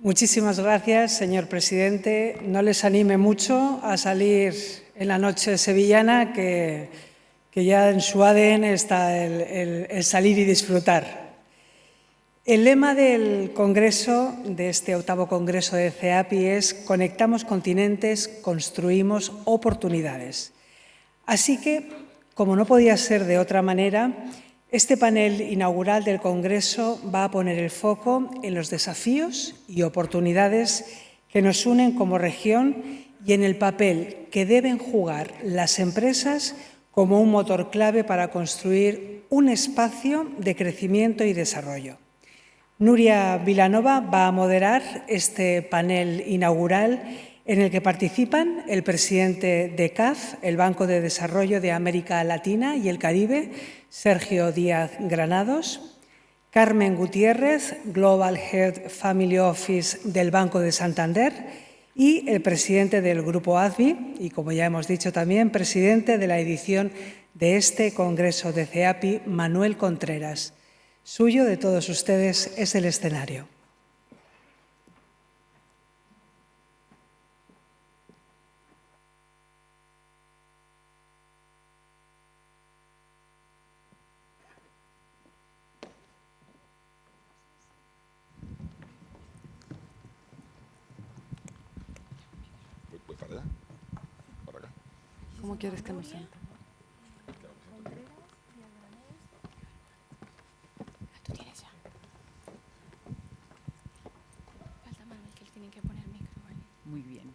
Muchísimas gracias, señor presidente. No les anime mucho a salir en la noche sevillana, que ya en su ADN está el salir y disfrutar. El lema del Congreso, de este 8º Congreso de CEAPI, es «Conectamos continentes, construimos oportunidades». Así que, como no podía ser de otra manera, este panel inaugural del Congreso va a poner el foco en los desafíos y oportunidades que nos unen como región y en el papel que deben jugar las empresas como un motor clave para construir un espacio de crecimiento y desarrollo. Nuria Vilanova va a moderar este panel inaugural en el que participan el presidente de CAF, el Banco de Desarrollo de América Latina y el Caribe, Sergio Díaz Granados, Carmen Gutiérrez, Global Head Family Office del Banco de Santander, y el presidente del Grupo ADVI, y como ya hemos dicho también, presidente de la edición de este Congreso de CEAPI, Manuel Contreras. Suyo, de todos ustedes, es el escenario. Voy para allá, para acá. ¿Cómo quieres que nos sienten? Tú tienes ya. Falta Manuel, que él tiene que poner micro, ¿vale? Muy bien.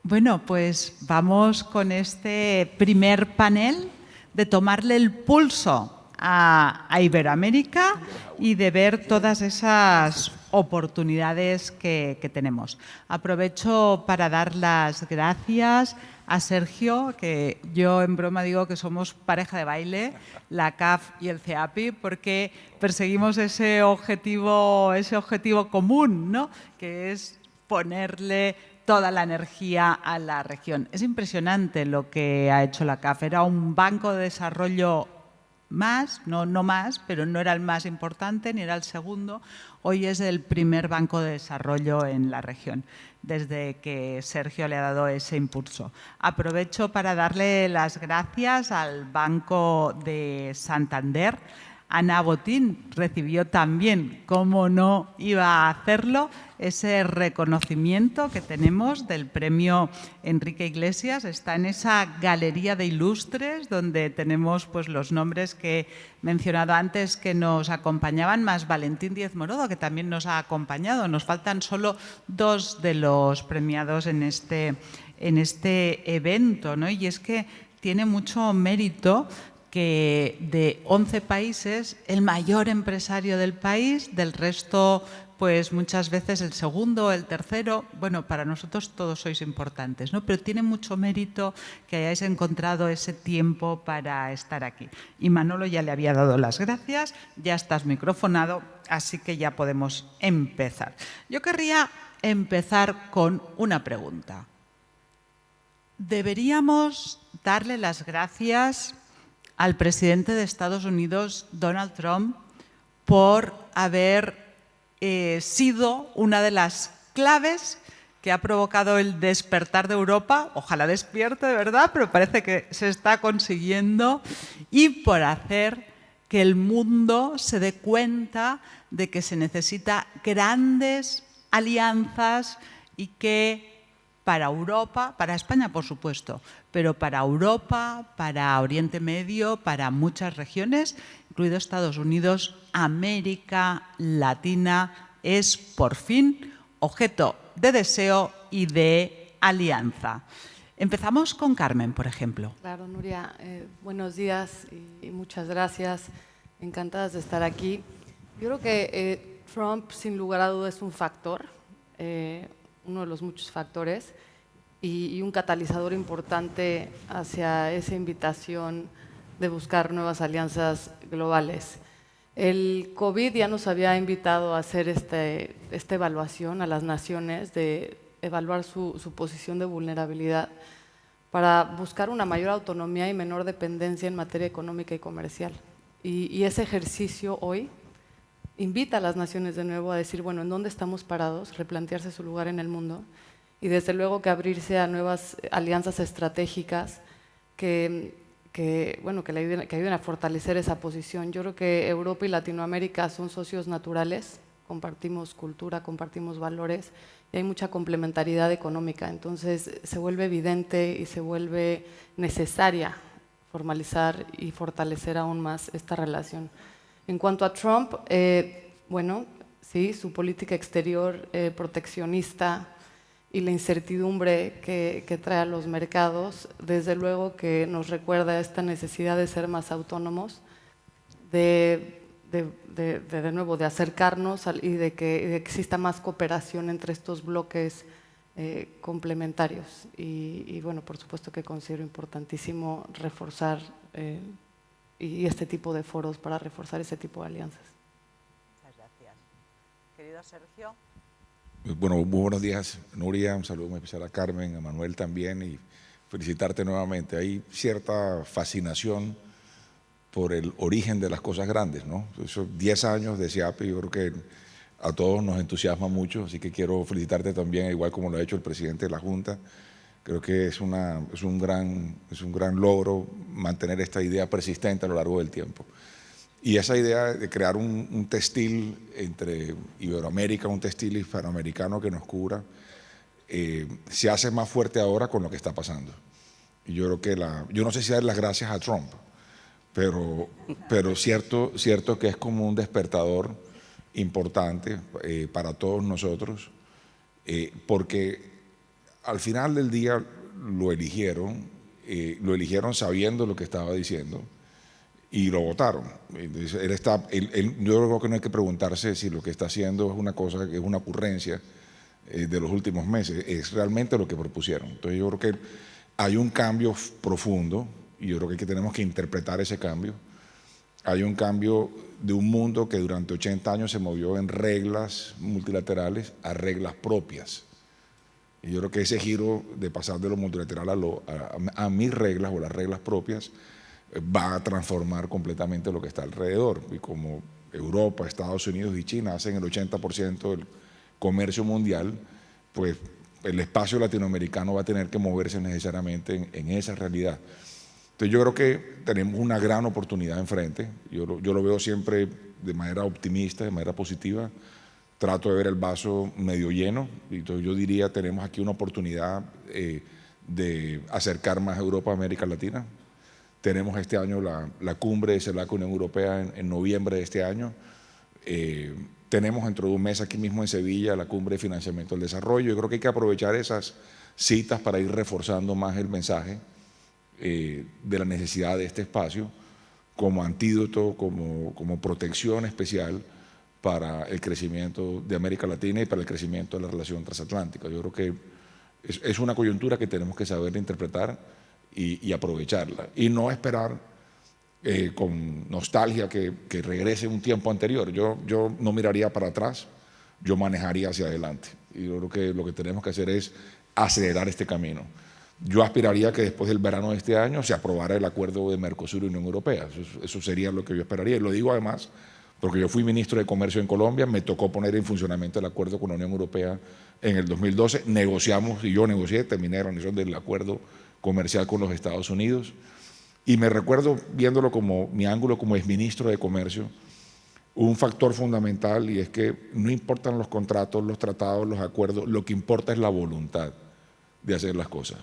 Bueno, pues vamos con este primer panel de tomarle el pulso a Iberoamérica y de ver todas esas oportunidades que tenemos. Aprovecho para dar las gracias a Sergio, que yo en broma digo que somos pareja de baile, la CAF y el CEAPI, porque perseguimos ese objetivo común, ¿no? Que es ponerle toda la energía a la región. Es impresionante lo que ha hecho la CAF. Era un banco de desarrollo más, no más, pero no era el más importante ni era el segundo. Hoy es el primer banco de desarrollo en la región, desde que Sergio le ha dado ese impulso. Aprovecho para darle las gracias al Banco de Santander. Ana Botín recibió también, cómo no iba a hacerlo, ese reconocimiento que tenemos del premio Enrique Iglesias. Está en esa galería de ilustres donde tenemos pues, los nombres que he mencionado antes que nos acompañaban, más Valentín Díez Morodo, que también nos ha acompañado. Nos faltan solo 2 de los premiados en este evento, ¿no? Y es que tiene mucho mérito que de 11 países, el mayor empresario del país, del resto, pues muchas veces el segundo, el tercero. Bueno, para nosotros todos sois importantes, ¿no? Pero tiene mucho mérito que hayáis encontrado ese tiempo para estar aquí. Y Manolo ya le había dado las gracias, ya estás microfonado, así que ya podemos empezar. Yo querría empezar con una pregunta. ¿Deberíamos darle las gracias al presidente de Estados Unidos, Donald Trump, por haber sido una de las claves que ha provocado el despertar de Europa? Ojalá despierte, de verdad, pero parece que se está consiguiendo, y por hacer que el mundo se dé cuenta de que se necesita grandes alianzas y que para Europa, para España por supuesto, pero para Europa, para Oriente Medio, para muchas regiones, incluido Estados Unidos, América Latina, es por fin objeto de deseo y de alianza. Empezamos con Carmen, por ejemplo. Claro, Nuria, buenos días y muchas gracias. Encantadas de estar aquí. Yo creo que Trump, sin lugar a dudas, es un factor, uno de los muchos factores y un catalizador importante hacia esa invitación de buscar nuevas alianzas globales. El COVID ya nos había invitado a hacer esta evaluación a las naciones, de evaluar su posición de vulnerabilidad para buscar una mayor autonomía y menor dependencia en materia económica y comercial. Y ese ejercicio hoy invita a las naciones de nuevo a decir, bueno, ¿en dónde estamos parados? Replantearse su lugar en el mundo y desde luego que abrirse a nuevas alianzas estratégicas que ayuden a fortalecer esa posición. Yo creo que Europa y Latinoamérica son socios naturales, compartimos cultura, compartimos valores y hay mucha complementariedad económica. Entonces se vuelve evidente y se vuelve necesaria formalizar y fortalecer aún más esta relación. En cuanto a Trump, bueno, sí, su política exterior proteccionista y la incertidumbre que trae a los mercados, desde luego que nos recuerda esta necesidad de ser más autónomos, de nuevo, de acercarnos y de que exista más cooperación entre estos bloques complementarios. Y bueno, por supuesto que considero importantísimo reforzar y este tipo de foros para reforzar ese tipo de alianzas. Muchas gracias. Querido Sergio. Bueno, muy buenos días, Nuria. Un saludo muy especial a Carmen, a Manuel también, y felicitarte nuevamente. Hay cierta fascinación por el origen de las cosas grandes, ¿no? Esos 10 años de SIAPE, yo creo que a todos nos entusiasma mucho, así que quiero felicitarte también, igual como lo ha hecho el presidente de la Junta. Creo que es un gran logro mantener esta idea persistente a lo largo del tiempo. Y esa idea de crear un textil entre Iberoamérica, un textil hispanoamericano que nos cubra, se hace más fuerte ahora con lo que está pasando. Y yo creo que yo no sé si dar las gracias a Trump, pero cierto que es como un despertador importante para todos nosotros, porque al final del día lo eligieron sabiendo lo que estaba diciendo y lo votaron. Entonces, yo creo que no hay que preguntarse si lo que está haciendo es una cosa que es una ocurrencia de los últimos meses, es realmente lo que propusieron. Entonces yo creo que hay un cambio profundo y yo creo que tenemos que interpretar ese cambio. Hay un cambio de un mundo que durante 80 años se movió en reglas multilaterales a reglas propias. Y yo creo que ese giro de pasar de lo multilateral a mis reglas o las reglas propias va a transformar completamente lo que está alrededor. Y como Europa, Estados Unidos y China hacen el 80% del comercio mundial, pues el espacio latinoamericano va a tener que moverse necesariamente en esa realidad. Entonces yo creo que tenemos una gran oportunidad enfrente. Yo lo veo siempre de manera optimista, de manera positiva. Trato de ver el vaso medio lleno, y entonces yo diría tenemos aquí una oportunidad de acercar más a Europa a América Latina. Tenemos este año la cumbre de CELAC Unión Europea en noviembre de este año. Tenemos dentro de un mes aquí mismo en Sevilla la cumbre de financiamiento del desarrollo. Yo creo que hay que aprovechar esas citas para ir reforzando más el mensaje de la necesidad de este espacio como antídoto, como protección especial para el crecimiento de América Latina y para el crecimiento de la relación transatlántica. Yo creo que es una coyuntura que tenemos que saber interpretar y aprovecharla, y no esperar con nostalgia que regrese un tiempo anterior. Yo no miraría para atrás, yo manejaría hacia adelante, y yo creo que lo que tenemos que hacer es acelerar este camino. Yo aspiraría que después del verano de este año se aprobara el acuerdo de Mercosur y Unión Europea. Eso sería lo que yo esperaría, y lo digo además porque yo fui ministro de Comercio en Colombia, me tocó poner en funcionamiento el acuerdo con la Unión Europea en el 2012, negociamos, y yo negocié, terminé la organización del acuerdo comercial con los Estados Unidos, y me recuerdo viéndolo como mi ángulo como exministro de Comercio, un factor fundamental, y es que no importan los contratos, los tratados, los acuerdos, lo que importa es la voluntad de hacer las cosas.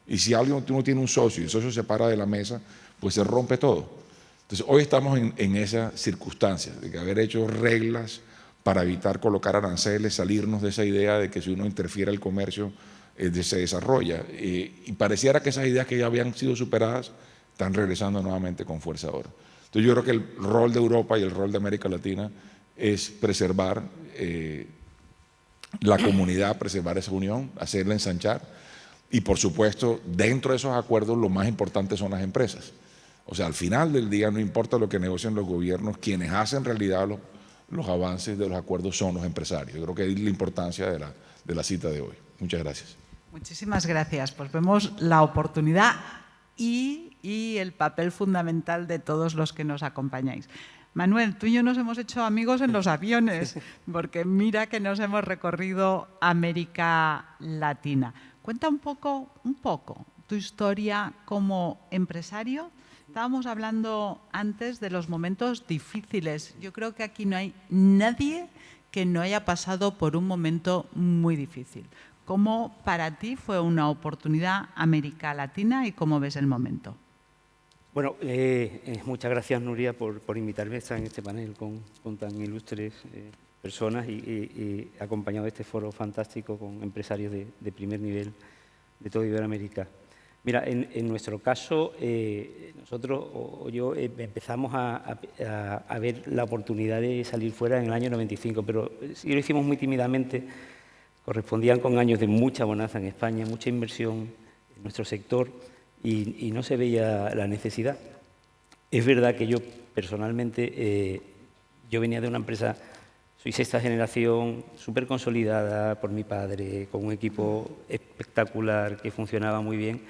Y si uno tiene un socio y el socio se para de la mesa, pues se rompe todo. Entonces, hoy estamos en esa circunstancia de que haber hecho reglas para evitar colocar aranceles, salirnos de esa idea de que si uno interfiere el comercio se desarrolla. Y pareciera que esas ideas que ya habían sido superadas están regresando nuevamente con fuerza ahora. Entonces yo creo que el rol de Europa y el rol de América Latina es preservar la comunidad, preservar esa unión, hacerla ensanchar, y por supuesto dentro de esos acuerdos lo más importante son las empresas. O sea, al final del día no importa lo que negocien los gobiernos, quienes hacen realidad los avances de los acuerdos son los empresarios. Yo creo que es la importancia de la cita de hoy. Muchas gracias. Muchísimas gracias. Pues vemos la oportunidad y y el papel fundamental de todos los que nos acompañáis. Manuel, tú y yo nos hemos hecho amigos en los aviones, porque mira que nos hemos recorrido América Latina. Cuenta un poco tu historia como empresario. Estábamos hablando antes de los momentos difíciles. Yo creo que aquí no hay nadie que no haya pasado por un momento muy difícil. ¿Cómo para ti fue una oportunidad América Latina y cómo ves el momento? Bueno, muchas gracias, Nuria, por invitarme a estar en este panel con tan ilustres personas y acompañado de este foro fantástico con empresarios de primer nivel de toda Iberoamérica. Mira, en nuestro caso, nosotros o yo empezamos a ver la oportunidad de salir fuera en el año 95, pero sí lo hicimos muy tímidamente. Correspondían con años de mucha bonanza en España, mucha inversión en nuestro sector y no se veía la necesidad. Es verdad que yo personalmente, yo venía de una empresa, soy sexta generación, súper consolidada por mi padre, con un equipo espectacular que funcionaba muy bien.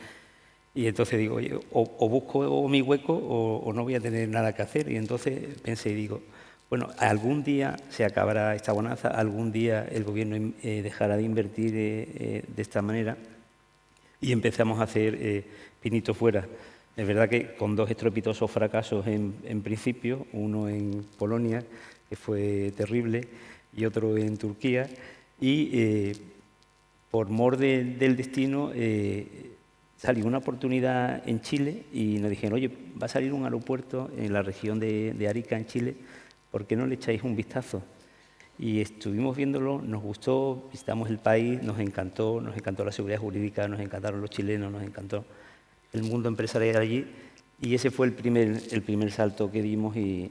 Y entonces digo, oye, o busco mi hueco o no voy a tener nada que hacer. Y entonces pensé y digo, bueno, algún día se acabará esta bonanza, algún día el gobierno dejará de invertir de esta manera y empezamos a hacer pinitos fuera. Es verdad que con dos estrepitosos fracasos en principio, uno en Polonia, que fue terrible, y otro en Turquía, y por mor del destino salió una oportunidad en Chile y nos dijeron, oye, va a salir un aeropuerto en la región de Arica, en Chile, ¿por qué no le echáis un vistazo? Y estuvimos viéndolo, nos gustó, visitamos el país, nos encantó la seguridad jurídica, nos encantaron los chilenos, nos encantó el mundo empresarial allí. Y ese fue el primer salto que dimos y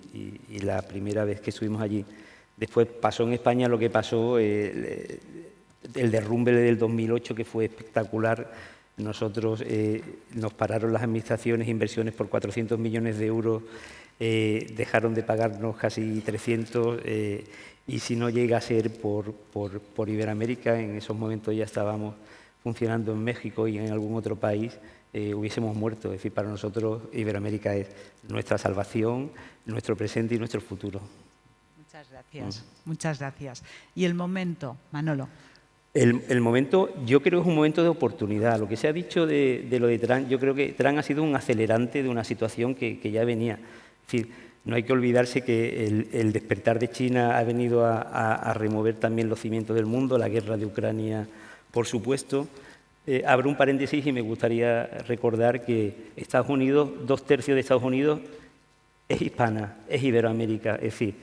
la primera vez que estuvimos allí. Después pasó en España lo que pasó, el derrumbe del 2008, que fue espectacular. Nosotros nos pararon las administraciones, inversiones por 400 millones de euros, dejaron de pagarnos casi 300 y si no llega a ser por Iberoamérica, en esos momentos ya estábamos funcionando en México y en algún otro país, hubiésemos muerto. Es decir, para nosotros Iberoamérica es nuestra salvación, nuestro presente y nuestro futuro. Muchas gracias, muchas gracias. ¿Y el momento, Manolo? El momento, yo creo que es un momento de oportunidad. Lo que se ha dicho de lo de Trump, yo creo que Trump ha sido un acelerante de una situación que ya venía. Es decir, no hay que olvidarse que el despertar de China ha venido a remover también los cimientos del mundo, la guerra de Ucrania, por supuesto. Abro un paréntesis y me gustaría recordar que Estados Unidos, 2/3 de Estados Unidos es hispana, es Iberoamérica, es decir,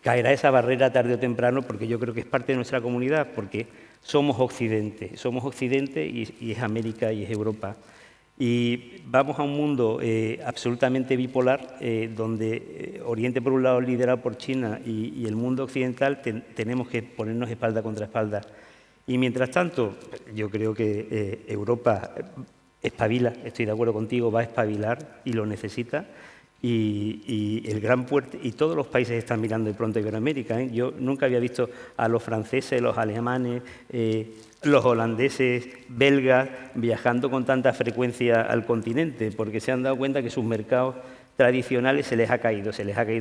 caerá esa barrera tarde o temprano porque yo creo que es parte de nuestra comunidad, porque somos Occidente y es América y es Europa. Y vamos a un mundo absolutamente bipolar, donde Oriente por un lado liderado por China y el mundo occidental tenemos que ponernos espalda contra espalda. Y mientras tanto, yo creo que Europa espabila, estoy de acuerdo contigo, va a espabilar y lo necesita. Y el gran puerto, y todos los países están mirando de pronto a Iberoamérica. Yo nunca había visto a los franceses, los alemanes, los holandeses, belgas, viajando con tanta frecuencia al continente, porque se han dado cuenta que sus mercados tradicionales se les ha caído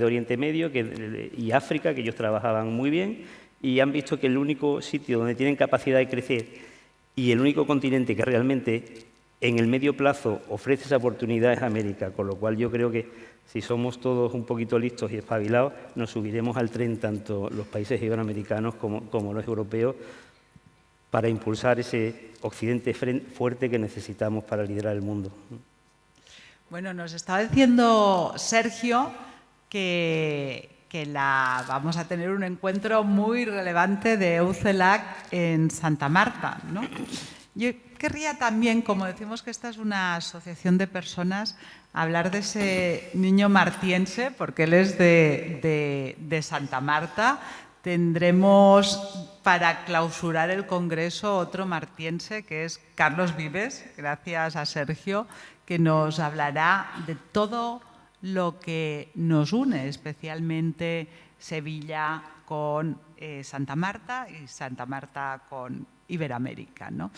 Oriente Medio y África, que ellos trabajaban muy bien, y han visto que el único sitio donde tienen capacidad de crecer y el único continente que realmente en el medio plazo ofrece esa oportunidad es América, con lo cual yo creo que si somos todos un poquito listos y espabilados, nos subiremos al tren tanto los países iberoamericanos como los europeos para impulsar ese occidente fuerte que necesitamos para liderar el mundo. Bueno, nos estaba diciendo Sergio que vamos a tener un encuentro muy relevante de EUCELAC en Santa Marta, ¿no? Yo querría también, como decimos que esta es una asociación de personas, hablar de ese niño martiense, porque él es de Santa Marta. Tendremos para clausurar el Congreso otro martiense, que es Carlos Vives, gracias a Sergio, que nos hablará de todo lo que nos une, especialmente Sevilla con Santa Marta y Santa Marta con Iberoamérica, ¿no?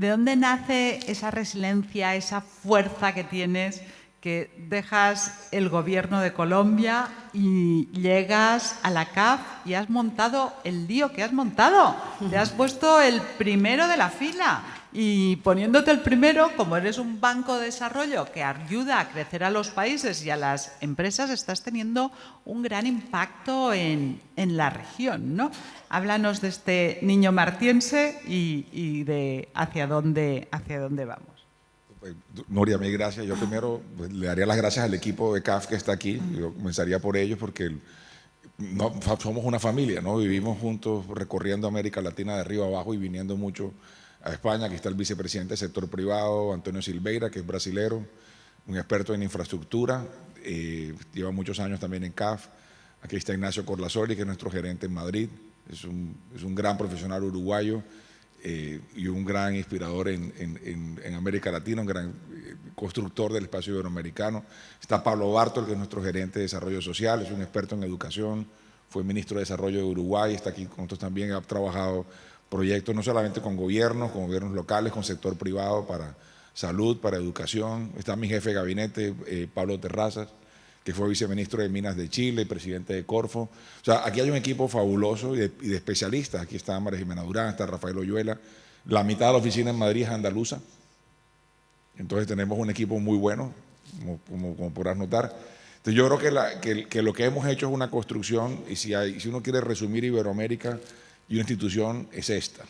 ¿De dónde nace esa resiliencia, esa fuerza que tienes, que dejas el gobierno de Colombia y llegas a la CAF y has montado el lío que has montado? Te has puesto el primero de la fila y poniéndote el primero, como eres un banco de desarrollo que ayuda a crecer a los países y a las empresas, estás teniendo un gran impacto en la región, ¿no? Háblanos de este niño martiense y de hacia dónde vamos. Nuria, mil gracias. Yo primero pues, le daría las gracias al equipo de CAF que está aquí. Yo comenzaría por ellos porque somos una familia, ¿no? Vivimos juntos recorriendo América Latina de arriba a abajo y viniendo mucho a España. Aquí está el vicepresidente del sector privado, Antonio Silveira, que es brasilero, un experto en infraestructura, lleva muchos años también en CAF. Aquí está Ignacio Corlazoli, que es nuestro gerente en Madrid, es un gran profesional uruguayo. Y un gran inspirador en América Latina, un gran constructor del espacio iberoamericano. Está Pablo Bartol, que es nuestro gerente de desarrollo social, es un experto en educación, fue ministro de Desarrollo de Uruguay, está aquí con nosotros también, ha trabajado proyectos no solamente con gobiernos locales, con sector privado para salud, para educación. Está mi jefe de gabinete, Pablo Terrazas, que fue viceministro de Minas de Chile, presidente de Corfo. O sea, aquí hay un equipo fabuloso y de especialistas. Aquí está María Jimena Durán, está Rafael Oyuela. La mitad de la oficina en Madrid es andaluza. Entonces tenemos un equipo muy bueno, como podrás notar. Entonces yo creo que lo que hemos hecho es una construcción, y si uno quiere resumir Iberoamérica y una institución, es esta.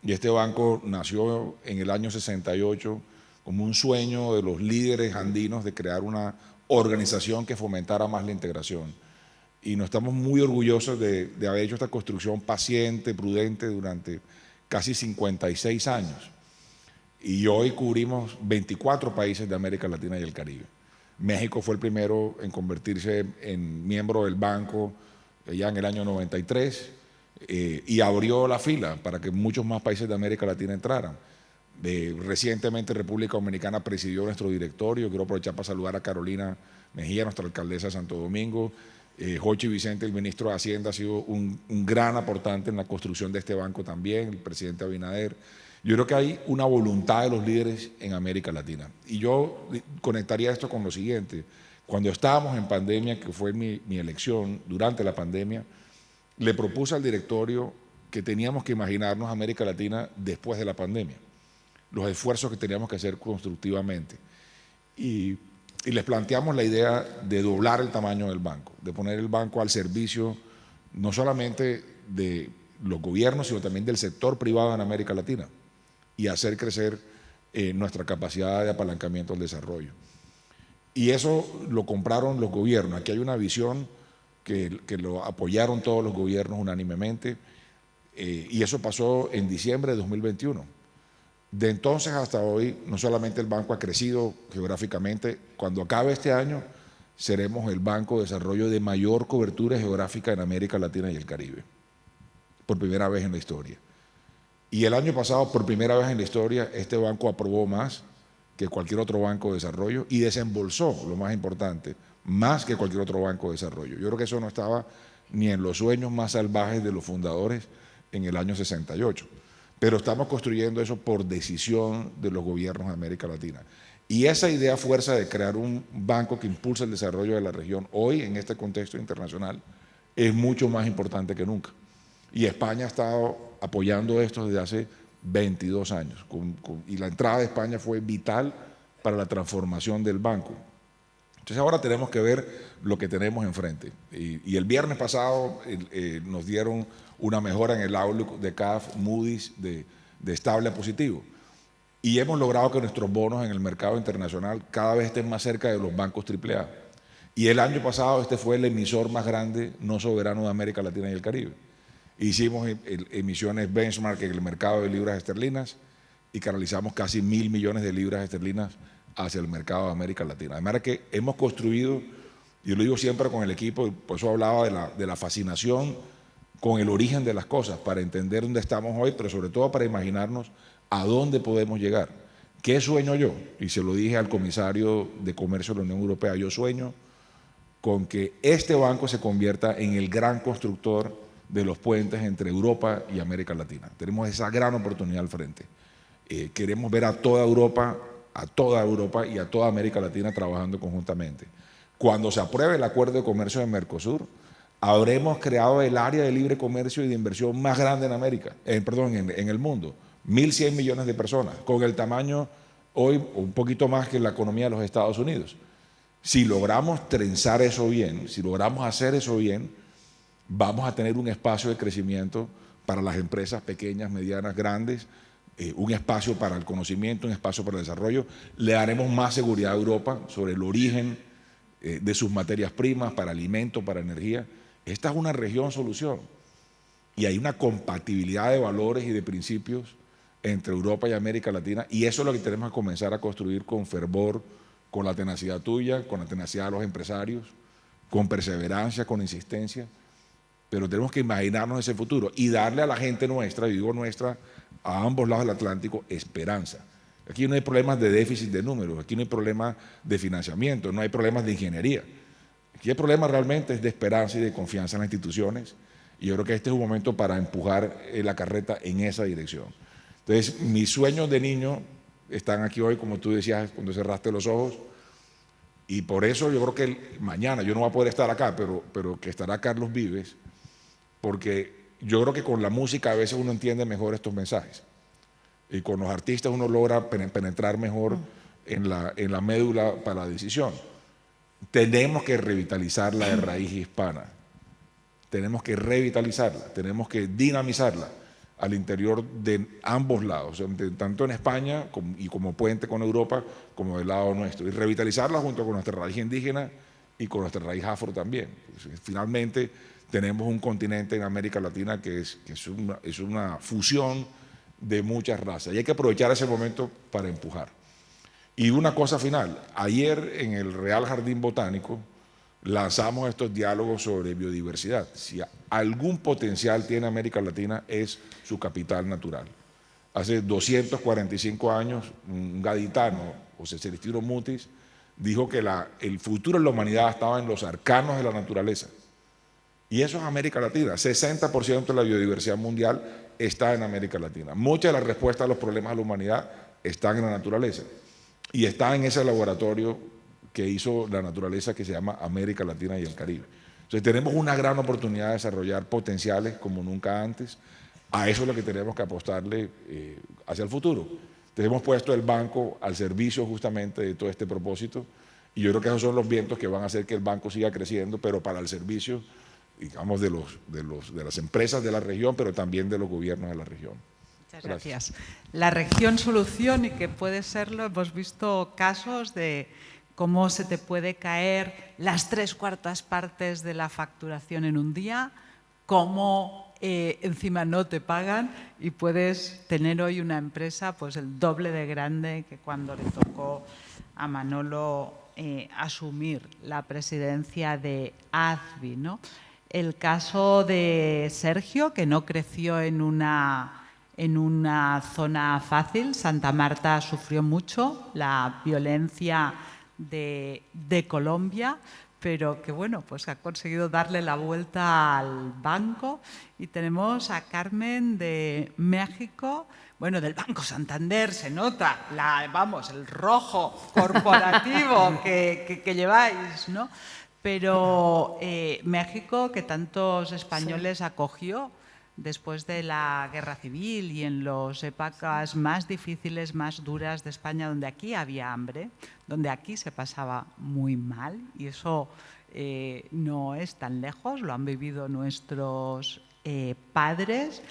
Y este banco nació en el año 68 como un sueño de los líderes andinos de crear una organización que fomentara más la integración. Y nos estamos muy orgullosos de haber hecho esta construcción paciente, prudente, durante casi 56 años. Y hoy cubrimos 24 países de América Latina y el Caribe. México fue el primero en convertirse en miembro del banco ya en el año 93 y abrió la fila para que muchos más países de América Latina entraran. Recientemente República Dominicana presidió nuestro directorio. Quiero aprovechar para saludar a Carolina Mejía, nuestra alcaldesa de Santo Domingo. Jochi Vicente, el ministro de Hacienda, ha sido un gran aportante en la construcción de este banco también, el presidente Abinader. Yo creo que hay una voluntad de los líderes en América Latina. Y yo conectaría esto con lo siguiente. Cuando estábamos en pandemia, que fue mi elección durante la pandemia, le propuse al directorio que teníamos que imaginarnos América Latina después de la pandemia, los esfuerzos que teníamos que hacer constructivamente. Y les planteamos la idea de doblar el tamaño del banco, de poner el banco al servicio no solamente de los gobiernos, sino también del sector privado en América Latina y hacer crecer nuestra capacidad de apalancamiento al desarrollo. Y eso lo compraron los gobiernos. Aquí hay una visión que lo apoyaron todos los gobiernos unánimemente y eso pasó en diciembre de 2021. De entonces hasta hoy, no solamente el banco ha crecido geográficamente, cuando acabe este año, seremos el banco de desarrollo de mayor cobertura geográfica en América Latina y el Caribe, por primera vez en la historia. Y el año pasado, por primera vez en la historia, este banco aprobó más que cualquier otro banco de desarrollo y desembolsó, lo más importante, más que cualquier otro banco de desarrollo. Yo creo que eso no estaba ni en los sueños más salvajes de los fundadores en el año 68. Pero estamos construyendo eso por decisión de los gobiernos de América Latina. Y esa idea fuerza de crear un banco que impulse el desarrollo de la región hoy, en este contexto internacional, es mucho más importante que nunca. Y España ha estado apoyando esto desde hace 22 años. Y la entrada de España fue vital para la transformación del banco. Entonces ahora tenemos que ver lo que tenemos enfrente. Y el viernes pasado nos dieron una mejora en el outlook de CAF, Moody's, de estable a positivo. Y hemos logrado que nuestros bonos en el mercado internacional cada vez estén más cerca de los bancos AAA. Y el año pasado este fue el emisor más grande no soberano de América Latina y el Caribe. Hicimos emisiones benchmark en el mercado de libras esterlinas y canalizamos casi 1.000 millones de libras esterlinas hacia el mercado de América Latina. De manera que hemos construido, yo lo digo siempre con el equipo, y por eso hablaba de la fascinación con el origen de las cosas, para entender dónde estamos hoy, pero sobre todo para imaginarnos a dónde podemos llegar. ¿Qué sueño yo? Y se lo dije al comisario de Comercio de la Unión Europea, yo sueño con que este banco se convierta en el gran constructor de los puentes entre Europa y América Latina. Tenemos esa gran oportunidad al frente. Queremos ver a toda Europa y a toda América Latina trabajando conjuntamente. Cuando se apruebe el acuerdo de comercio de Mercosur, habremos creado el área de libre comercio y de inversión más grande en América, en el mundo. 1.100 millones de personas, con el tamaño hoy un poquito más que la economía de los Estados Unidos. Si logramos trenzar eso bien, si logramos hacer eso bien, vamos a tener un espacio de crecimiento para las empresas pequeñas, medianas, grandes, un espacio para el conocimiento, un espacio para el desarrollo. Le daremos más seguridad a Europa sobre el origen de sus materias primas, para alimentos, para energía. Esta es una región solución y hay una compatibilidad de valores y de principios entre Europa y América Latina, y eso es lo que tenemos que comenzar a construir con fervor, con la tenacidad tuya, con la tenacidad de los empresarios, con perseverancia, con insistencia, pero tenemos que imaginarnos ese futuro y darle a la gente nuestra, y digo nuestra, a ambos lados del Atlántico, esperanza. Aquí no hay problemas de déficit de números, aquí no hay problemas de financiamiento, no hay problemas de ingeniería. Aquí el problema realmente es de esperanza y de confianza en las instituciones, y yo creo que este es un momento para empujar la carreta en esa dirección. Entonces, mis sueños de niño están aquí hoy, como tú decías, cuando cerraste los ojos, y por eso yo creo que mañana, yo no voy a poder estar acá, pero que estará Carlos Vives, porque yo creo que con la música a veces uno entiende mejor estos mensajes, y con los artistas uno logra penetrar mejor en la médula para la decisión. Tenemos que revitalizar la de raíz hispana, tenemos que revitalizarla, tenemos que dinamizarla al interior de ambos lados, tanto en España y como puente con Europa, como del lado nuestro, y revitalizarla junto con nuestra raíz indígena y con nuestra raíz afro también. Finalmente tenemos un continente en América Latina que es una fusión de muchas razas, y hay que aprovechar ese momento para empujar. Y una cosa final, ayer en el Real Jardín Botánico lanzamos estos diálogos sobre biodiversidad. Si algún potencial tiene América Latina es su capital natural. Hace 245 años, un gaditano, José Celestino Mutis, dijo que el futuro de la humanidad estaba en los arcanos de la naturaleza. Y eso es América Latina. 60% de la biodiversidad mundial está en América Latina. Muchas de las respuestas a los problemas de la humanidad están en la naturaleza. Y está en ese laboratorio que hizo la naturaleza, que se llama América Latina y el Caribe. Entonces tenemos una gran oportunidad de desarrollar potenciales como nunca antes. A eso es lo que tenemos que apostarle hacia el futuro. Entonces hemos puesto el banco al servicio justamente de todo este propósito, y yo creo que esos son los vientos que van a hacer que el banco siga creciendo, pero para el servicio, digamos, de las empresas de la región, pero también de los gobiernos de la región. Muchas gracias. La región solución, y que puede serlo, hemos visto casos de cómo se te puede caer las 3/4 partes de la facturación en un día, cómo encima no te pagan, y puedes tener hoy una empresa pues el doble de grande que cuando le tocó a Manolo asumir la presidencia de AZBI, ¿no? El caso de Sergio, que no creció en una zona fácil. Santa Marta sufrió mucho la violencia de Colombia, pero que bueno, pues ha conseguido darle la vuelta al banco. Y tenemos a Carmen de México, bueno, del Banco Santander, se nota, el rojo corporativo que lleváis, ¿no? Pero México, que tantos españoles acogió después de la Guerra Civil y en las épocas más difíciles, más duras de España, donde aquí había hambre, donde aquí se pasaba muy mal, y eso no es tan lejos, lo han vivido nuestros padres.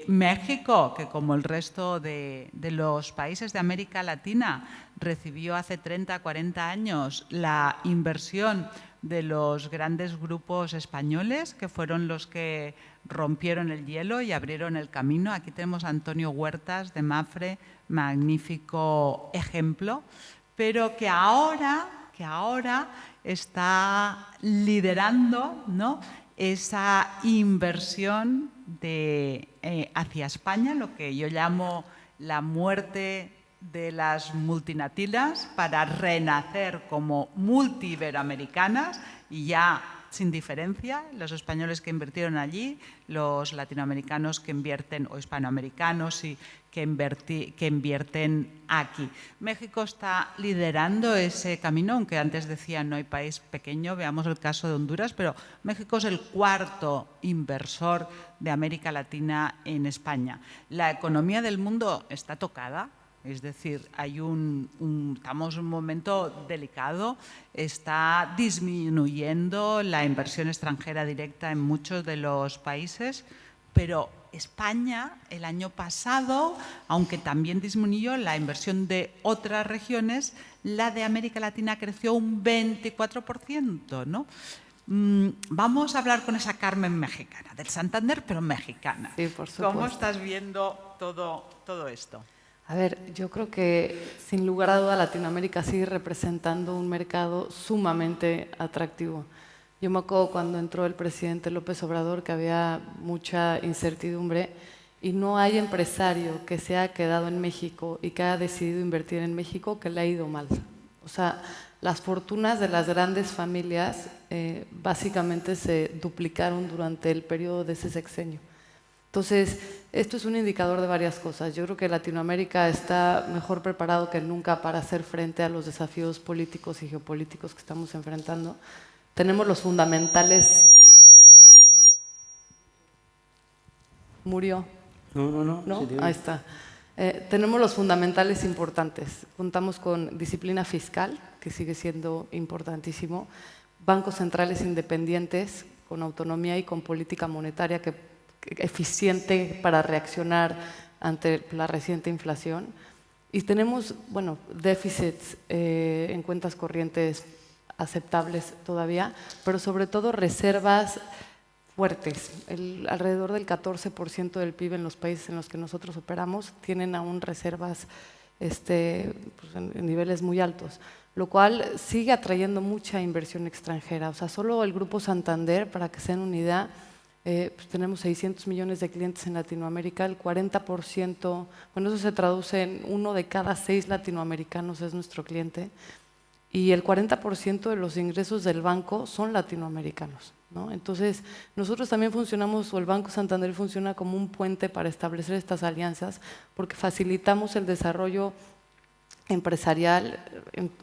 México, que como el resto de los países de América Latina, recibió hace 30, 40 años la inversión de los grandes grupos españoles, que fueron los que rompieron el hielo y abrieron el camino. Aquí tenemos a Antonio Huertas de Mapfre, magnífico ejemplo, pero que ahora está liderando, ¿no?, esa inversión hacia España, lo que yo llamo la muerte de las multinacionales para renacer como multiiberoamericanas, y ya sin diferencia, los españoles que invirtieron allí, los latinoamericanos que invierten, o hispanoamericanos y que invierten aquí. México está liderando ese camino, aunque antes decía no hay país pequeño, veamos el caso de Honduras, pero México es el cuarto inversor de América Latina en España. La economía del mundo está tocada. Es decir, estamos en un momento delicado, está disminuyendo la inversión extranjera directa en muchos de los países, pero España el año pasado, aunque también disminuyó la inversión de otras regiones, la de América Latina creció un 24%, ¿no? Vamos a hablar con esa Carmen mexicana, del Santander, pero mexicana. Sí, por supuesto. ¿Cómo estás viendo todo esto? A ver, yo creo que sin lugar a duda Latinoamérica sigue representando un mercado sumamente atractivo. Yo me acuerdo cuando entró el presidente López Obrador que había mucha incertidumbre y no hay empresario que se haya quedado en México y que haya decidido invertir en México que le ha ido mal. O sea, las fortunas de las grandes familias básicamente se duplicaron durante el periodo de ese sexenio. Entonces, esto es un indicador de varias cosas. Yo creo que Latinoamérica está mejor preparado que nunca para hacer frente a los desafíos políticos y geopolíticos que estamos enfrentando. Tenemos los fundamentales... ¿Murió? No. ¿No? Ahí está. Tenemos los fundamentales importantes. Contamos con disciplina fiscal, que sigue siendo importantísimo, bancos centrales independientes, con autonomía y con política monetaria eficiente para reaccionar ante la reciente inflación. Y tenemos, bueno, déficits en cuentas corrientes aceptables todavía, pero sobre todo reservas fuertes. Alrededor del 14% del PIB en los países en los que nosotros operamos tienen aún reservas pues en niveles muy altos, lo cual sigue atrayendo mucha inversión extranjera. O sea, solo el Grupo Santander, para que se den una idea, pues tenemos 600 millones de clientes en Latinoamérica, el 40%, bueno, eso se traduce en 1 de cada 6 latinoamericanos es nuestro cliente, y el 40% de los ingresos del banco son latinoamericanos, ¿no? Entonces, nosotros también funcionamos, o el Banco Santander funciona como un puente para establecer estas alianzas, porque facilitamos el desarrollo empresarial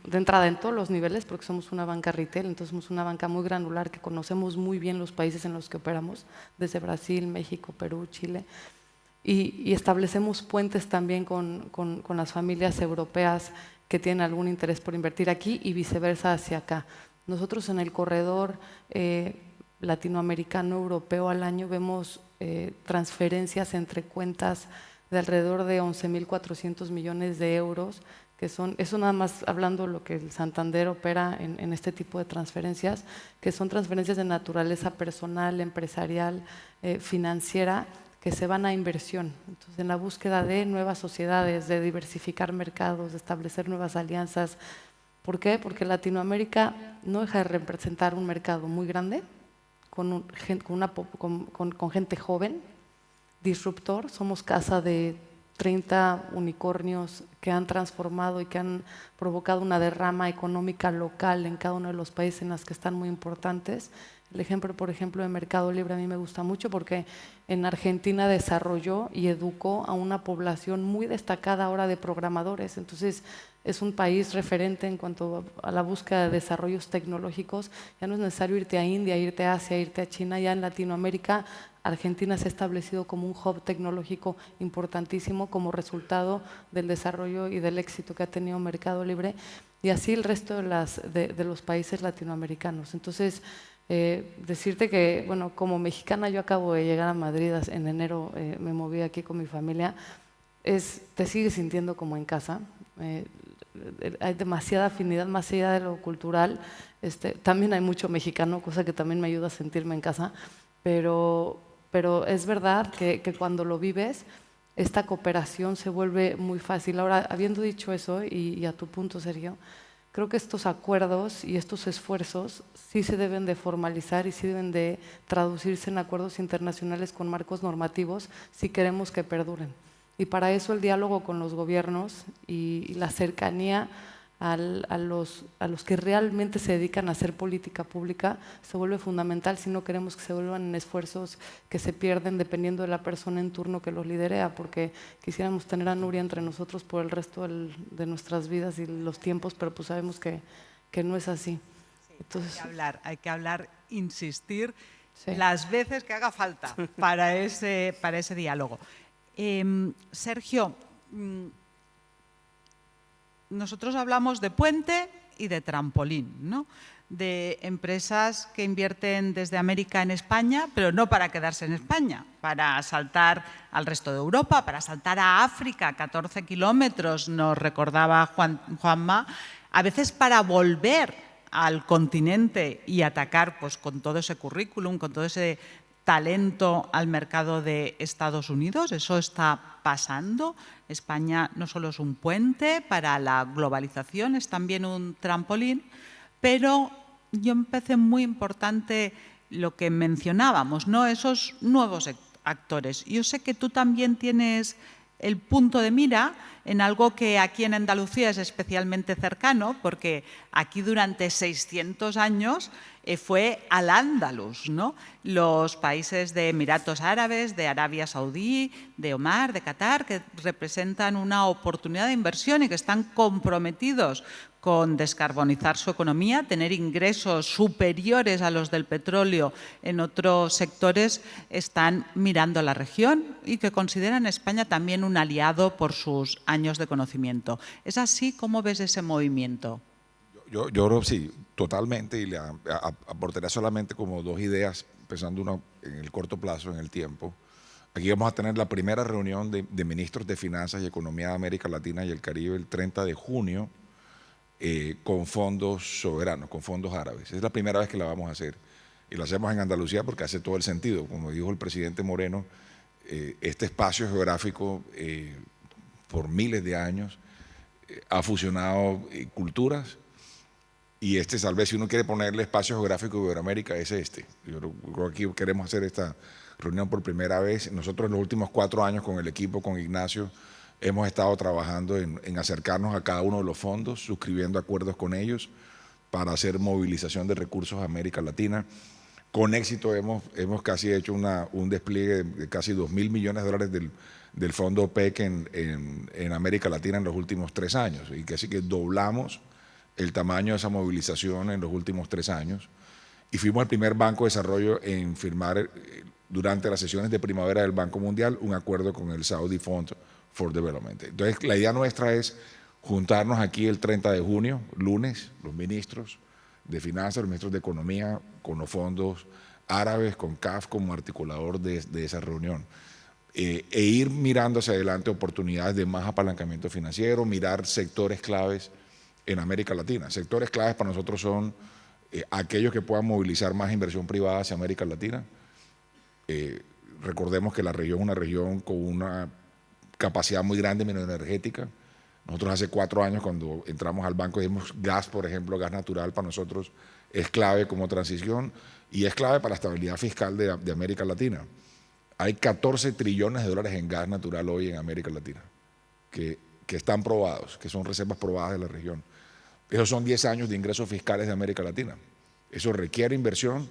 de entrada en todos los niveles, porque somos una banca retail, entonces somos una banca muy granular que conocemos muy bien los países en los que operamos, desde Brasil, México, Perú, Chile, y establecemos puentes también con las familias europeas que tienen algún interés por invertir aquí y viceversa hacia acá. Nosotros en el corredor latinoamericano europeo al año vemos transferencias entre cuentas de alrededor de 11.400 millones de euros, que son, eso nada más hablando lo que el Santander opera en este tipo de transferencias, que son transferencias de naturaleza personal, empresarial, financiera, que se van a inversión. Entonces, en la búsqueda de nuevas sociedades, de diversificar mercados, de establecer nuevas alianzas. ¿Por qué? Porque Latinoamérica no deja de representar un mercado muy grande, con gente joven, disruptor. Somos casa de 30 unicornios que han transformado y que han provocado una derrama económica local en cada uno de los países en los que están muy importantes. El ejemplo, por ejemplo, de Mercado Libre a mí me gusta mucho porque en Argentina desarrolló y educó a una población muy destacada ahora de programadores. Entonces, es un país referente en cuanto a la búsqueda de desarrollos tecnológicos. Ya no es necesario irte a India, irte a Asia, irte a China. Ya en Latinoamérica, Argentina se ha establecido como un hub tecnológico importantísimo como resultado del desarrollo y del éxito que ha tenido Mercado Libre. Y así el resto de los países latinoamericanos. Entonces, decirte que, bueno, como mexicana yo acabo de llegar a Madrid en enero, me moví aquí con mi familia, te sigues sintiendo como en casa, hay demasiada afinidad más allá de lo cultural, también hay mucho mexicano, cosa que también me ayuda a sentirme en casa, pero es verdad que cuando lo vives, esta cooperación se vuelve muy fácil. Ahora, habiendo dicho eso, y a tu punto, Sergio, creo que estos acuerdos y estos esfuerzos sí se deben de formalizar y sí deben de traducirse en acuerdos internacionales con marcos normativos si queremos que perduren. Y para eso el diálogo con los gobiernos y la cercanía a los que realmente se dedican a hacer política pública se vuelve fundamental si no queremos que se vuelvan en esfuerzos que se pierden dependiendo de la persona en turno que los liderea, porque quisiéramos tener a Nuria entre nosotros por el resto de nuestras vidas y los tiempos, pero pues sabemos que no es así. Entonces, hay que hablar, insistir sí. las veces que haga falta para ese diálogo. Sergio, nosotros hablamos de puente y de trampolín, ¿no? De empresas que invierten desde América en España, pero no para quedarse en España, para saltar al resto de Europa, para saltar a África, 14 kilómetros, nos recordaba Juanma, a veces para volver al continente y atacar pues, con todo ese currículum, con todo ese talento al mercado de Estados Unidos. Eso está pasando. España no solo es un puente para la globalización, es también un trampolín, pero yo me parece muy importante lo que mencionábamos, ¿no? Esos nuevos actores. Yo sé que tú también tienes el punto de mira en algo que aquí en Andalucía es especialmente cercano, porque aquí durante 600 años fue Al-Ándalus, ¿no? Los países de Emiratos Árabes, de Arabia Saudí, de Omar, de Qatar, que representan una oportunidad de inversión y que están comprometidos con descarbonizar su economía, tener ingresos superiores a los del petróleo en otros sectores, están mirando a la región y que consideran a España también un aliado por sus años de conocimiento. ¿Es así? ¿Cómo ves ese movimiento? Yo creo sí, totalmente, y le aportaría solamente como dos ideas, pensando una en el corto plazo, en el tiempo. Aquí vamos a tener la primera reunión de ministros de Finanzas y Economía de América Latina y el Caribe el 30 de junio con fondos soberanos, con fondos árabes. Es la primera vez que la vamos a hacer. Y la hacemos en Andalucía porque hace todo el sentido. Como dijo el presidente Moreno, este espacio geográfico por miles de años ha fusionado culturas. Y tal vez si uno quiere ponerle espacio geográfico de Iberoamérica, es este. Yo creo que aquí queremos hacer esta reunión por primera vez. Nosotros en los últimos 4 años con el equipo, con Ignacio, hemos estado trabajando en acercarnos a cada uno de los fondos, suscribiendo acuerdos con ellos para hacer movilización de recursos a América Latina. Con éxito hemos casi hecho un despliegue de casi $2.000 millones del fondo PEC en América Latina en los últimos 3 años. Y casi que doblamos el tamaño de esa movilización en los últimos 3 años. Y fuimos el primer banco de desarrollo en firmar durante las sesiones de primavera del Banco Mundial un acuerdo con el Saudi Fund for Development. Entonces, la idea nuestra es juntarnos aquí el 30 de junio, lunes, los ministros de Finanzas, los ministros de Economía, con los fondos árabes, con CAF como articulador de esa reunión. E ir mirando hacia adelante oportunidades de más apalancamiento financiero, mirar sectores claves en América Latina. Sectores claves para nosotros son aquellos que puedan movilizar más inversión privada hacia América Latina. Recordemos que la región es una región con una capacidad muy grande mineroenergética. Nosotros hace 4 años cuando entramos al banco dijimos gas, por ejemplo, gas natural para nosotros es clave como transición y es clave para la estabilidad fiscal de América Latina. Hay 14 trillones de dólares en gas natural hoy en América Latina que están probados, que son reservas probadas de la región. Esos son 10 años de ingresos fiscales de América Latina. Eso requiere inversión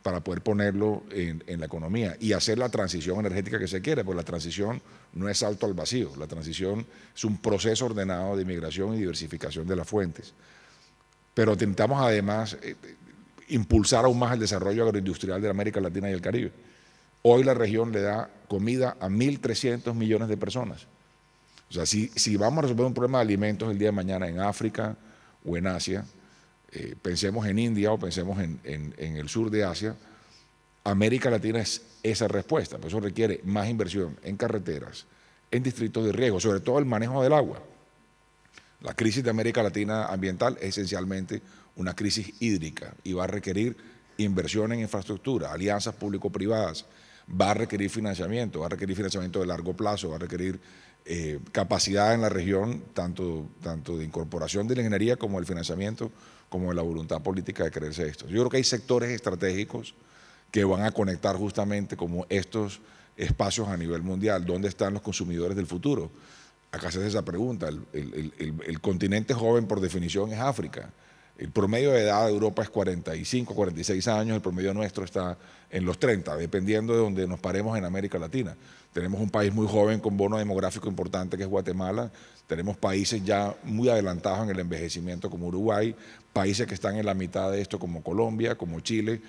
para poder ponerlo en la economía y hacer la transición energética que se quiere, porque la transición no es salto al vacío, la transición es un proceso ordenado de migración y diversificación de las fuentes. Pero intentamos además impulsar aún más el desarrollo agroindustrial de América Latina y el Caribe. Hoy la región le da comida a 1.300 millones de personas. O sea, si vamos a resolver un problema de alimentos el día de mañana en África o en Asia, pensemos en India o pensemos en el sur de Asia, América Latina es esa respuesta. Por eso requiere más inversión en carreteras, en distritos de riego, sobre todo el manejo del agua. La crisis de América Latina ambiental es esencialmente una crisis hídrica y va a requerir inversión en infraestructura, alianzas público-privadas, va a requerir financiamiento de largo plazo, va a requerir capacidad en la región, tanto de incorporación de la ingeniería como del financiamiento, como de la voluntad política de creerse esto. Yo creo que hay sectores estratégicos que van a conectar justamente como estos espacios a nivel mundial, dónde están los consumidores del futuro. acá se hace esa pregunta. El continente joven por definición es África. El promedio de edad de Europa es 45, 46 años, el promedio nuestro está en los 30, dependiendo de donde nos paremos en América Latina. Tenemos un país muy joven con bono demográfico importante que es Guatemala, tenemos países ya muy adelantados en el envejecimiento como Uruguay, países que están en la mitad de esto como Colombia, como Chile.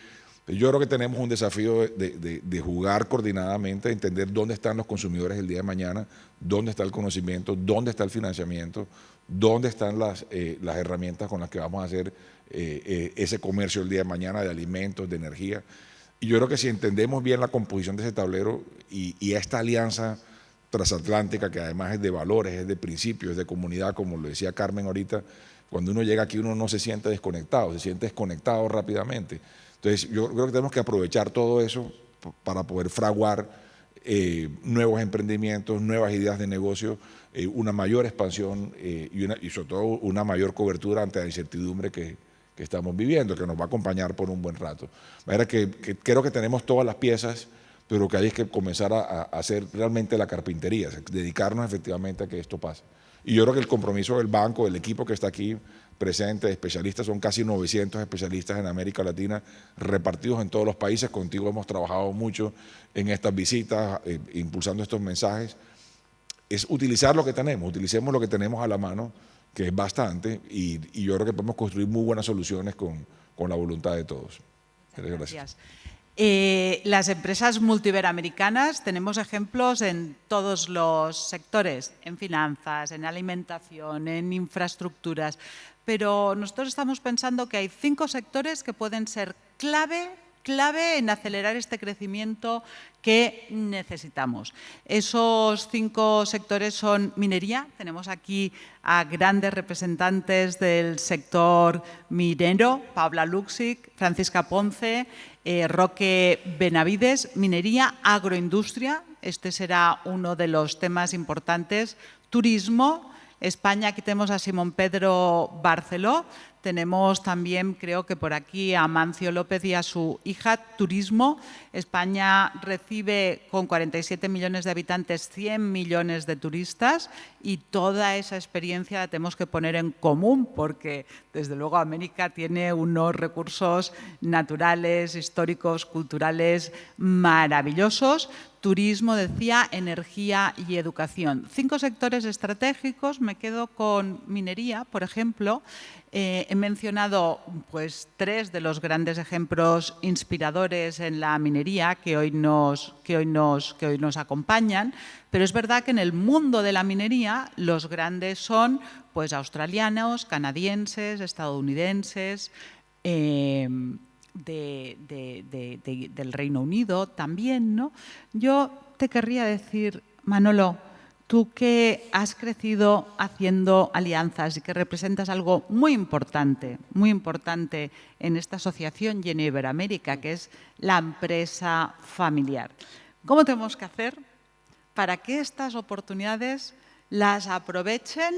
Yo creo que tenemos un desafío de jugar coordinadamente, de entender dónde están los consumidores el día de mañana, dónde está el conocimiento, dónde está el financiamiento, dónde están las herramientas con las que vamos a hacer ese comercio el día de mañana de alimentos, de energía. Y yo creo que si entendemos bien la composición de ese tablero y esta alianza transatlántica, que además es de valores, es de principios, es de comunidad, como lo decía Carmen ahorita, cuando uno llega aquí uno no se siente desconectado, se siente desconectado rápidamente. Entonces yo creo que tenemos que aprovechar todo eso para poder fraguar nuevos emprendimientos, nuevas ideas de negocio, una mayor expansión y sobre todo una mayor cobertura ante la incertidumbre que estamos viviendo, que nos va a acompañar por un buen rato. De manera que creo que tenemos todas las piezas, pero que hay que comenzar a hacer realmente la carpintería, dedicarnos efectivamente a que esto pase. Y yo creo que el compromiso del banco, del equipo que está aquí presente, de especialistas, son casi 900 especialistas en América Latina, repartidos en todos los países. Contigo hemos trabajado mucho en estas visitas, impulsando estos mensajes. Es utilizar lo que tenemos, utilicemos lo que tenemos a la mano, que es bastante, y yo creo que podemos construir muy buenas soluciones con la voluntad de todos. Gracias. Las empresas multiiberoamericanas tenemos ejemplos en todos los sectores, en finanzas, en alimentación, en infraestructuras, pero nosotros estamos pensando que hay 5 sectores que pueden ser clave en acelerar este crecimiento que necesitamos. Esos 5 sectores son minería. Tenemos aquí a grandes representantes del sector minero, Paula Luxic, Francisca Ponce, Roque Benavides. Minería, agroindustria, este será uno de los temas importantes. Turismo, España, aquí tenemos a Simón Pedro Barceló. Tenemos también, creo que por aquí, a Amancio López y a su hija. Turismo. España recibe, con 47 millones de habitantes, 100 millones de turistas y toda esa experiencia la tenemos que poner en común porque, desde luego, América tiene unos recursos naturales, históricos, culturales maravillosos. Turismo, decía, energía y educación. 5 sectores estratégicos. Me quedo con minería, por ejemplo. He mencionado pues 3 de los grandes ejemplos inspiradores en la minería que hoy nos acompañan, pero es verdad que en el mundo de la minería los grandes son pues australianos, canadienses, estadounidenses, del Reino Unido también, ¿no? Yo te querría decir, Manolo, tú que has crecido haciendo alianzas y que representas algo muy importante en esta asociación y en Iberoamérica, que es la empresa familiar. ¿Cómo tenemos que hacer para que estas oportunidades las aprovechen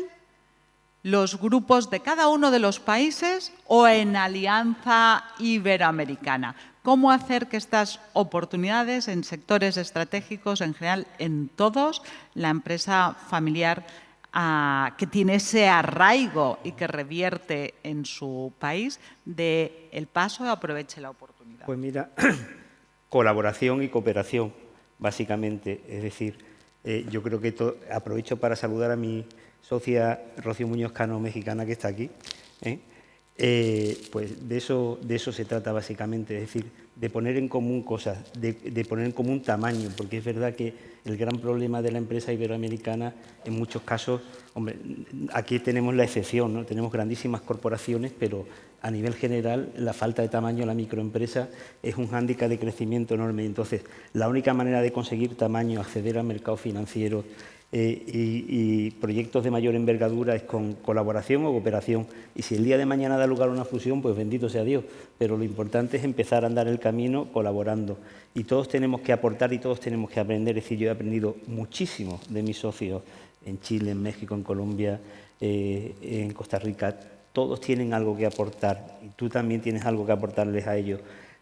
los grupos de cada uno de los países o en alianza iberoamericana? ¿Cómo hacer que estas oportunidades en sectores estratégicos, en general en todos, la empresa familiar que tiene ese arraigo y que revierte en su país, dé el paso y aproveche la oportunidad? Pues mira, colaboración y cooperación, básicamente. Es decir, yo creo que aprovecho para saludar a mi socia Rocío Muñoz Cano, mexicana, que está aquí. Pues de eso se trata básicamente, es decir, de poner en común cosas, de poner en común tamaño, porque es verdad que el gran problema de la empresa iberoamericana, en muchos casos, hombre, aquí tenemos la excepción, ¿no? Tenemos grandísimas corporaciones, pero a nivel general la falta de tamaño de la microempresa es un hándicap de crecimiento enorme. Entonces, la única manera de conseguir tamaño, acceder al mercado financiero, y proyectos de mayor envergadura es con colaboración o cooperación. Y si el día de mañana da lugar a una fusión, pues bendito sea Dios. Pero lo importante es empezar a andar el camino colaborando. Y todos tenemos que aportar y todos tenemos que aprender. Es decir, yo he aprendido muchísimo de mis socios en Chile, en México, en Colombia, en Costa Rica. Todos tienen algo que aportar y tú también tienes algo que aportarles a ellos.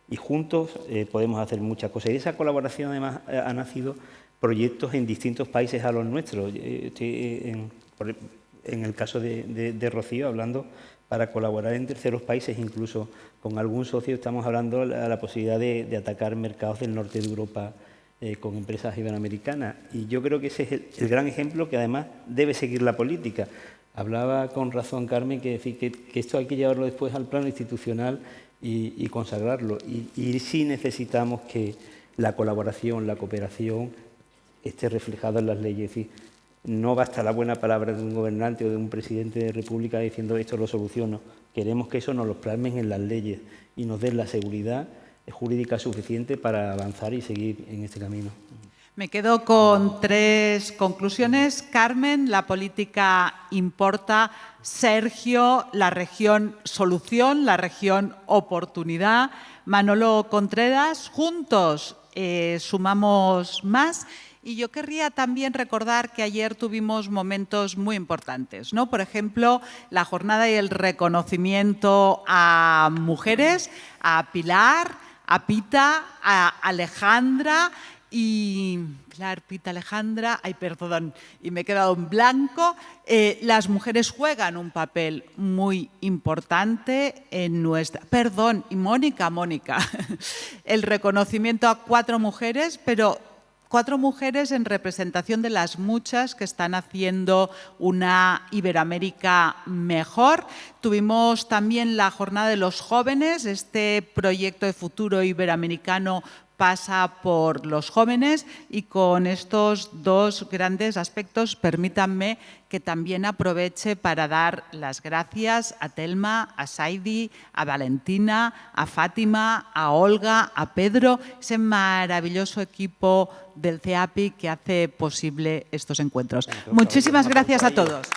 Y juntos podemos hacer muchas cosas. Y esa colaboración además ha nacido proyectos en distintos países a los nuestros. Estoy en el caso de Rocío hablando para colaborar en terceros países, incluso con algún socio estamos hablando de la posibilidad de atacar mercados del norte de Europa con empresas iberoamericanas. Y yo creo que ese es el gran ejemplo que además debe seguir la política. Hablaba con razón Carmen que esto hay que llevarlo después al plano institucional y consagrarlo. Y sí necesitamos que la colaboración, la cooperación esté reflejada en las leyes. Es decir, no basta la buena palabra de un gobernante o de un presidente de república diciendo esto lo soluciono. Queremos que eso nos lo plasmen en las leyes y nos den la seguridad jurídica suficiente para avanzar y seguir en este camino. Me quedo con 3 conclusiones. Carmen, la política importa. Sergio, la región solución, la región oportunidad. Manolo Contreras, juntos sumamos más. Y yo querría también recordar que ayer tuvimos momentos muy importantes, ¿no? Por ejemplo, la jornada y el reconocimiento a mujeres, a Pilar, a Pita, a Alejandra y... Pilar, Pita, Alejandra, ay, perdón, y me he quedado en blanco. Las mujeres juegan un papel muy importante en nuestra... Perdón, y Mónica. El reconocimiento a 4 mujeres, pero 4 mujeres en representación de las muchas que están haciendo una Iberoamérica mejor. Tuvimos también la jornada de los jóvenes, este proyecto de futuro iberoamericano pasa por los jóvenes y con estos 2 grandes aspectos permítanme que también aproveche para dar las gracias a Telma, a Saidi, a Valentina, a Fátima, a Olga, a Pedro, ese maravilloso equipo del CEAPI que hace posible estos encuentros. Muchísimas gracias a todos.